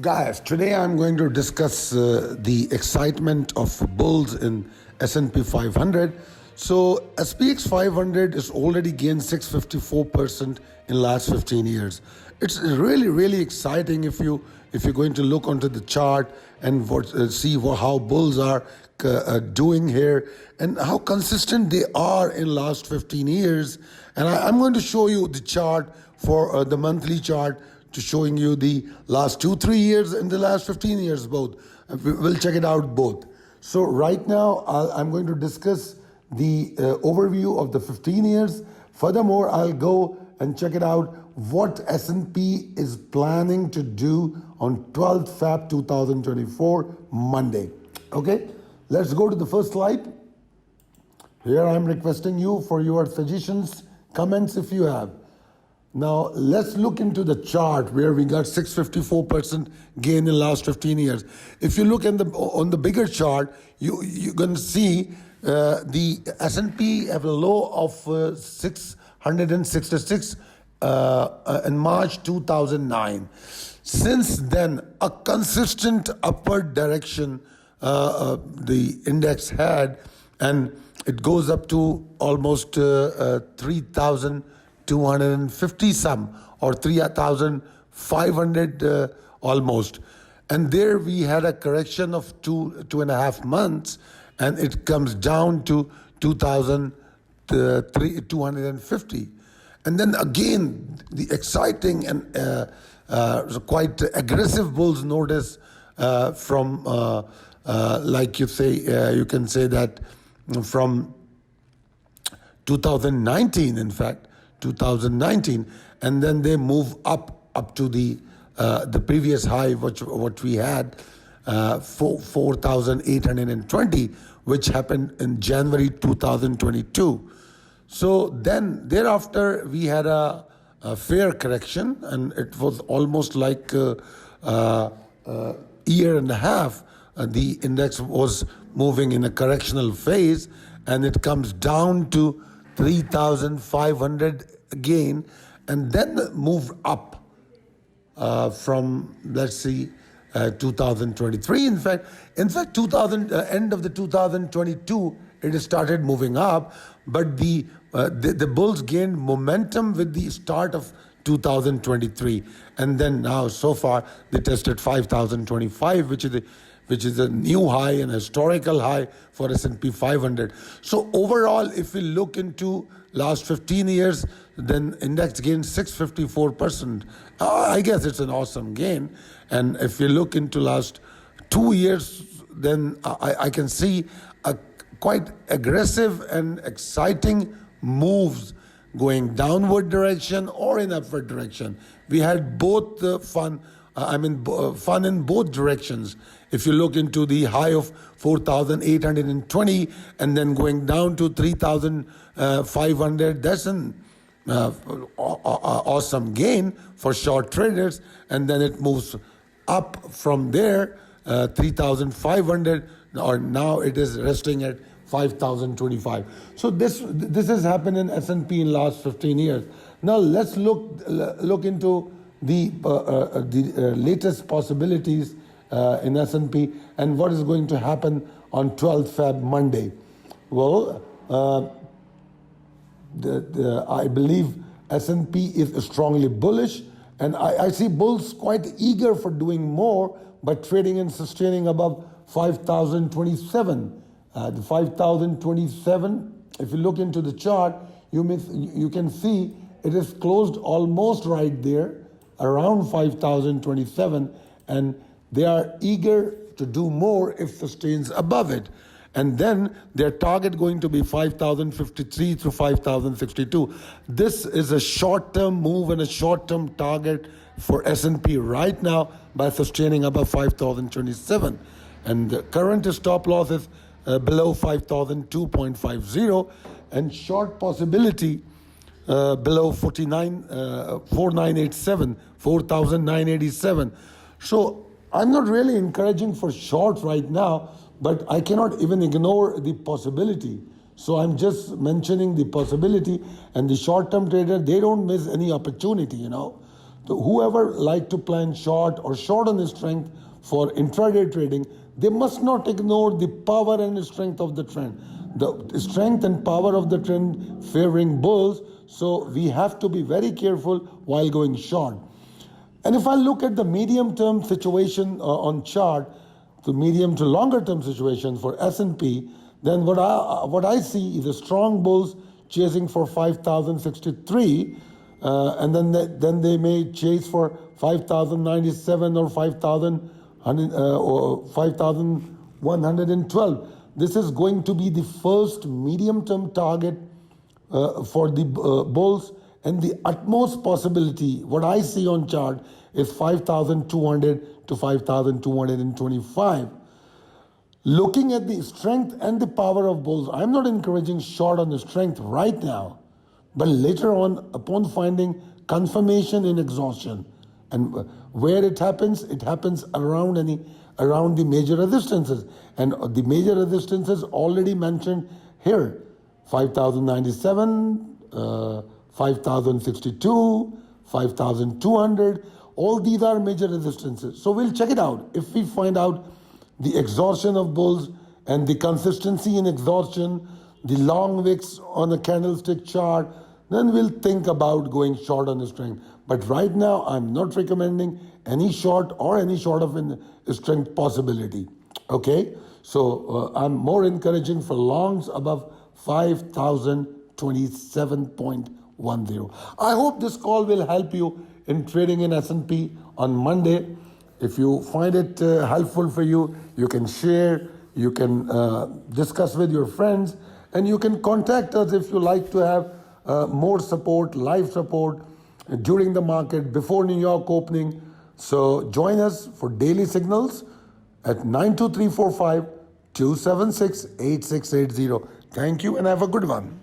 Guys, today I'm going to discuss the excitement of bulls in S&P 500. So SPX 500 is already gained 654% in last 15 years. It's really exciting if you're going to look onto the chart and see how bulls are doing here and how consistent they are in last 15 years. And I'm going to show you the chart for the monthly chart, to showing you the last 2-3 years and the last 15 years both. We'll check it out both. So right now I'm going to discuss the overview of the 15 years. Furthermore, I'll go and check it out what S&P is planning to do on 12th Feb 2024 Monday. Okay, let's go to the first slide. Here I'm requesting you for your suggestions, comments if you have. Now let's look into the chart where we got 654% gain in last 15 years. If you look on the bigger chart, you're going to see the S&P have a low of 666 in March 2009. Since then, a consistent upward direction the index had, and it goes up to almost 3,250 some, or 3,500 almost. And there we had a correction of 2.5 months, and it comes down to 2,250. And then again, the exciting and quite aggressive bulls notice from, like you can say that from 2019, in fact, 2019, and then they move up to the previous high, what we had, 4,820, which happened in January 2022. So then thereafter we had a fair correction, and it was almost like a year and a half. The index was moving in a correctional phase, and it comes down to 3,500 again, and then moved up from, let's see, 2023. In fact, end of the 2022, it started moving up, but the bulls gained momentum with the start of 2023, and then now so far they tested 5,025, which is a new high and historical high for S&P 500. So overall, if we look into last 15 years, then index gained 654%. I guess it's an awesome gain. And if you look into last 2 years, then I can see a quite aggressive and exciting moves going downward direction or in upward direction. We had both fun in both directions. If you look into the high of 4,820 and then going down to 3,500, that's an awesome gain for short traders. And then it moves up from there, 3,500, or now it is resting at 5,025. So this has happened in S&P in last 15 years. Now let's look into the latest possibilities in S&P and what is going to happen on 12th Feb Monday. Well, I believe S&P is strongly bullish, and I see bulls quite eager for doing more by trading and sustaining above 5,027. The 5,027, if you look into the chart, you can see it is closed almost right there, around 5,027, and they are eager to do more if sustains above it. And then their target going to be 5,053 through 5,062. This is a short-term move and a short-term target for S&P right now by sustaining above 5,027. And the current stop loss is below 5,002.50, and short possibility below 4,987. So I'm not really encouraging for short right now, but I cannot even ignore the possibility. So I'm just mentioning the possibility, and the short-term trader, they don't miss any opportunity, So whoever like to plan short or short on the strength for intraday trading, they must not ignore the power and strength of the trend. The strength and power of the trend favoring bulls. So we have to be very careful while going short. And if I look at the medium-term situation on chart, the medium to longer-term situation for S&P, then what I see is a strong bulls chasing for 5,063, and then they may chase for 5,097 or 5,112. This is going to be the first medium-term target for the bulls, and the utmost possibility, what I see on chart, is 5,200 to 5,225. Looking at the strength and the power of bulls, I'm not encouraging short on the strength right now, but later on, upon finding confirmation in exhaustion, and where it happens around the major resistances, and the major resistances already mentioned here: 5,097, 5,062, 5,200. All these are major resistances. So we'll check it out. If we find out the exhaustion of bulls and the consistency in exhaustion, the long wicks on a candlestick chart, then we'll think about going short on the strength. But right now, I'm not recommending any short or any short of strength possibility. Okay? So I'm more encouraging for longs above 5,027.10. I hope this call will help you in trading in S&P on Monday. If you find it helpful for you, you can share, you can discuss with your friends, and you can contact us if you like to have more support, live support during the market before New York opening. So join us for daily signals at 92345 276 8680. Thank you and have a good one.